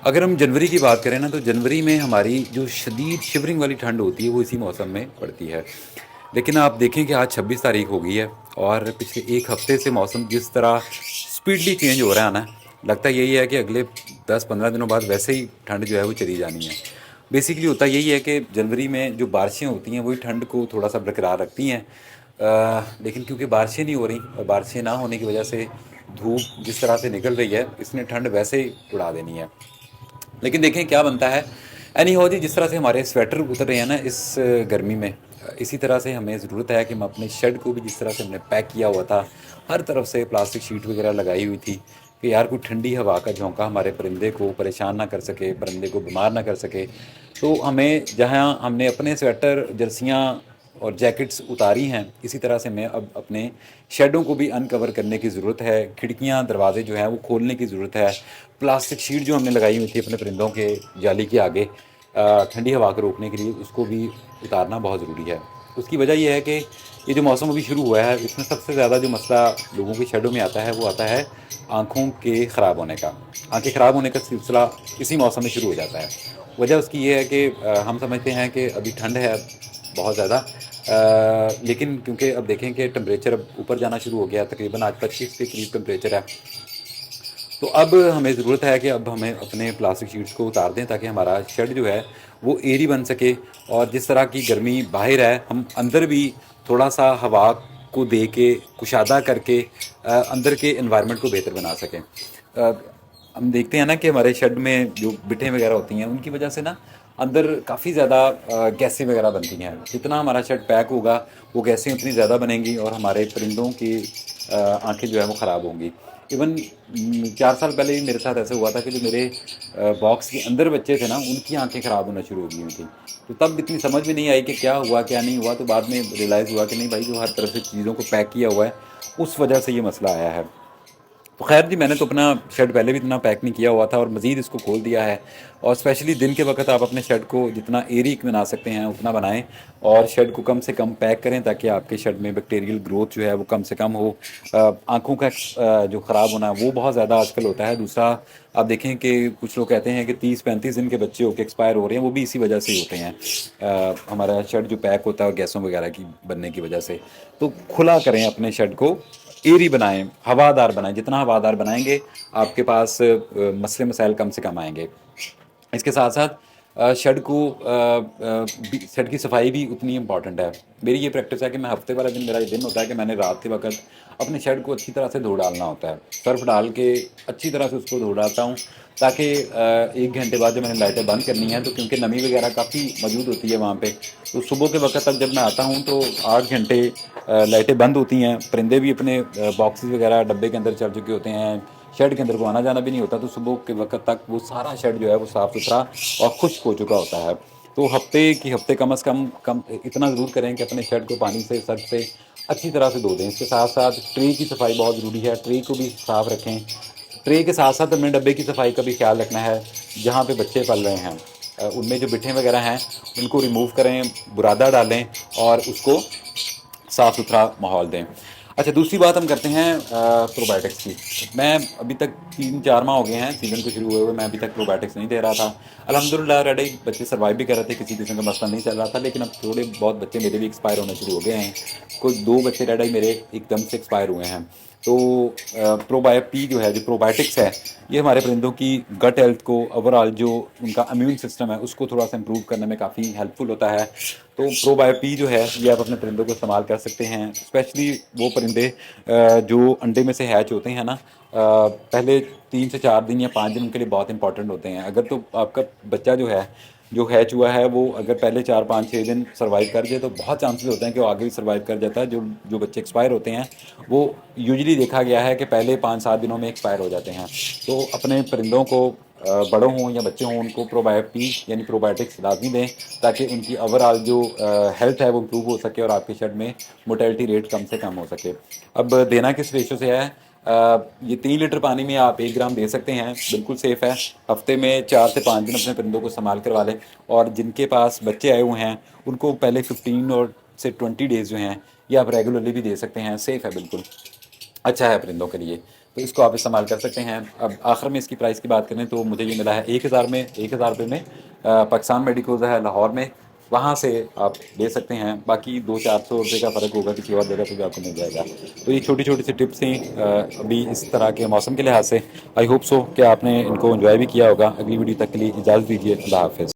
अगर हम जनवरी की बात करें ना, तो जनवरी में हमारी जो शदीद शिवरिंग वाली ठंड होती है वो इसी मौसम में पड़ती है। लेकिन आप देखें कि आज 26 तारीख हो गई है और पिछले एक हफ्ते से मौसम जिस तरह स्पीडली चेंज हो रहा है ना, लगता यही है कि अगले 10-15 दिनों बाद वैसे ही ठंड जो है वो चली जानी है। बेसिकली होता यही है कि जनवरी में जो बारिशें होती हैं वही ठंड को थोड़ा सा बरकरार रखती हैं। लेकिन क्योंकि बारिशें नहीं हो रही और बारिशें ना होने की वजह से धूप जिस तरह से निकल रही है, इसने ठंड वैसे ही उड़ा देनी है। लेकिन देखें क्या बनता है। एनी हो जी, जिस तरह से हमारे स्वेटर उतर रहे हैं ना इस गर्मी में, इसी तरह से हमें ज़रूरत है कि हम अपने शेड को भी जिस तरह से हमने पैक किया हुआ था, हर तरफ से प्लास्टिक शीट वगैरह लगाई हुई थी कि यार कोई ठंडी हवा का झोंका हमारे परिंदे को परेशान ना कर सके, परिंदे को बीमार ना कर सके। तो हमें जहाँ हमने अपने स्वेटर, जर्सियाँ और जैकेट्स उतारी हैं, इसी तरह से हमें अब अपने शेडों को भी अनकवर करने की ज़रूरत है। खिड़कियाँ, दरवाजे जो हैं वो खोलने की ज़रूरत है। प्लास्टिक शीट जो हमने लगाई हुई थी अपने परिंदों के जाली के आगे ठंडी हवा को रोकने के लिए, उसको भी उतारना बहुत ज़रूरी है। उसकी वजह ये है कि ये जो मौसम अभी शुरू हुआ है, इसमें सबसे ज़्यादा जो मसला लोगों के शेडों में आता है वो आता है आँखों के ख़राब होने का। आँखें ख़राब होने का सिलसिला इसी मौसम में शुरू हो जाता है। वजह उसकी ये है कि हम समझते हैं कि अभी ठंड है बहुत ज़्यादा, लेकिन क्योंकि अब देखें कि टेम्परेचर अब ऊपर जाना शुरू हो गया, तकरीबन आज 25 के करीब टेम्परेचर है। तो अब हमें ज़रूरत है कि अब हमें अपने प्लास्टिक शीट्स को उतार दें ताकि हमारा शेड जो है वो एयरी बन सके। और जिस तरह की गर्मी बाहर है, हम अंदर भी थोड़ा सा हवा को दे के, कुशादा करके अंदर के इन्वायरमेंट को बेहतर बना सकें। हम देखते हैं ना कि हमारे शेड में जो बिटें वगैरह होती हैं उनकी वजह से ना अंदर काफ़ी ज़्यादा गैसें वगैरह बनती हैं। जितना हमारा शेड पैक होगा वो गैसें उतनी ज़्यादा बनेंगी और हमारे परिंदों की आंखें जो है वो ख़राब होंगी। इवन 4 साल पहले भी मेरे साथ ऐसा हुआ था कि जो मेरे बॉक्स के अंदर बच्चे थे ना, उनकी आंखें ख़राब होना शुरू हो गई हुई थी। तो तब इतनी समझ में नहीं आई कि क्या हुआ क्या नहीं हुआ। तो बाद में रियलाइज़ हुआ कि नहीं भाई, जो हर तरफ से चीज़ों को पैक किया हुआ है उस वजह से ये मसला आया है। तो खैर जी, मैंने तो अपना शेड पहले भी इतना पैक नहीं किया हुआ था और मज़ीद इसको खोल दिया है। और स्पेशली दिन के वक्त आप अपने शेड को जितना एरी बना सकते हैं उतना बनाएं और शेड को कम से कम पैक करें ताकि आपके शेड में बैक्टीरियल ग्रोथ जो है वो कम से कम हो। आँखों का जो ख़राब होना वो बहुत ज़्यादा आजकल होता है। दूसरा, आप देखें कि कुछ लोग कहते हैं कि 30-35 दिन के बच्चे होकर एक्सपायर हो रहे हैं, वो भी इसी वजह से ही होते हैं। हमारा शेड जो पैक होता है गैसों वगैरह की बनने की वजह से। तो खुला करें अपने शेड को, एरी बनाएं, हवादार बनाएं। जितना हवादार बनाएंगे आपके पास मसले मसाइल कम से कम आएंगे। इसके साथ साथ शेड की सफाई भी उतनी इम्पॉर्टेंट है। मेरी ये प्रैक्टिस है कि मैं हफ्ते वाला दिन, मेरा ये दिन होता है कि मैंने रात के वक्त अपने शेड को अच्छी तरह से धो डालना होता है। सर्फ डाल के अच्छी तरह से उसको धो डालता हूँ ताकि 1 घंटे बाद जब मैंने लाइटें बंद करनी है, तो क्योंकि नमी वगैरह काफ़ी मौजूद होती है वहाँ पे, तो सुबह के वक्त तक जब मैं आता हूँ तो 8 घंटे लाइटें बंद होती हैं। परिंदे भी अपने बॉक्सेस वगैरह डब्बे के अंदर चढ़ चुके होते हैं, शेड के अंदर को आना जाना भी नहीं होता। तो सुबह के वक्त तक वो सारा शेड जो है वो साफ़ सुथरा और खुश्क हो चुका होता है। तो हफ्ते कम से कम इतना ज़रूर करें कि अपने शेड को पानी से, सर्फ से अच्छी तरह से धो दें। इसके साथ साथ ट्रे की सफाई बहुत ज़रूरी है, ट्रे को भी साफ़ रखें। ट्रे के साथ साथ अपने डब्बे की सफाई का भी ख्याल रखना है। जहाँ पे बच्चे पल रहे हैं उनमें जो बिठें वगैरह हैं उनको रिमूव करें, बुरादा डालें और उसको साफ़ सुथरा माहौल दें। अच्छा, दूसरी बात हम करते हैं प्रोबायोटिक्स की। मैं अभी तक 3-4 माह हो गए हैं सीज़न को शुरू हुए हुए, मैं अभी तक प्रोबायोटिक्स नहीं दे रहा था। अल्हम्दुलिल्लाह रेडी बच्चे सर्वाइव भी कर रहे थे, किसी किस्म का मसला नहीं चल रहा था। लेकिन अब थोड़े बहुत बच्चे मेरे भी एक्सपायर होने शुरू हो गए हैं। कोई 2 बच्चे रेडी मेरे एकदम से एक्सपायर हुए हैं। तो प्रोबायोपी जो है, जो प्रोबायोटिक्स है, ये हमारे परिंदों की गट हेल्थ को, ओवरऑल जो उनका इम्यून सिस्टम है उसको थोड़ा सा इम्प्रूव करने में काफ़ी हेल्पफुल होता है। तो प्रोबायोपी जो है ये आप अपने परिंदों को इस्तेमाल कर सकते हैं। स्पेशली वो परिंदे जो अंडे में से हैच होते हैं ना, पहले 3 से 4 दिन या 5 दिन उनके लिए बहुत इंपॉर्टेंट होते हैं। अगर तो आपका बच्चा जो है, जो हैच हुआ है, वो अगर पहले 4-5-6 दिन सर्वाइव कर जाए तो बहुत चांसेस होते हैं कि वो आगे भी सर्वाइव कर जाता है। जो जो बच्चे एक्सपायर होते हैं वो यूजुअली देखा गया है कि पहले 5-7 दिनों में एक्सपायर हो जाते हैं। तो अपने परिंदों को बड़ों हों या बच्चे हों, उनको प्रोबायोपी यानी प्रोबायोटिक्स लाजमी दें ताकि उनकी ओवरऑल जो हेल्थ है वो इम्प्रूव हो सके और आपके शेड में मोटेलिटी रेट कम से कम हो सके। अब देना किस रेशो से है? ये 3 लीटर पानी में आप 1 ग्राम दे सकते हैं, बिल्कुल सेफ़ है। हफ्ते में 4 से 5 दिन अपने परिंदों को संभाल करवा लें। और जिनके पास बच्चे आए हुए हैं उनको पहले 15 और से 20 डेज़ जो हैं ये आप रेगुलरली भी दे सकते हैं, सेफ़ है बिल्कुल, अच्छा है परिंदों के लिए। तो इसको आप इस्तेमाल कर सकते हैं। अब आखिर में इसकी प्राइस की बात करें तो मुझे ये मिला है 1000 में, 1000 रुपये में। पाकिस्तान मेडिकोज है लाहौर में, वहाँ से आप ले सकते हैं। बाकी 200-400 रुपये का फ़र्क होगा किसी और जगह पे भी आपको मिल जाएगा। तो ये छोटी छोटी सी टिप्स थी अभी इस तरह के मौसम के लिहाज से। आई होप सो कि आपने इनको एंजॉय भी किया होगा। अगली वीडियो तक के लिए इजाज़त दीजिए। अल्लाह हाफ़िज़।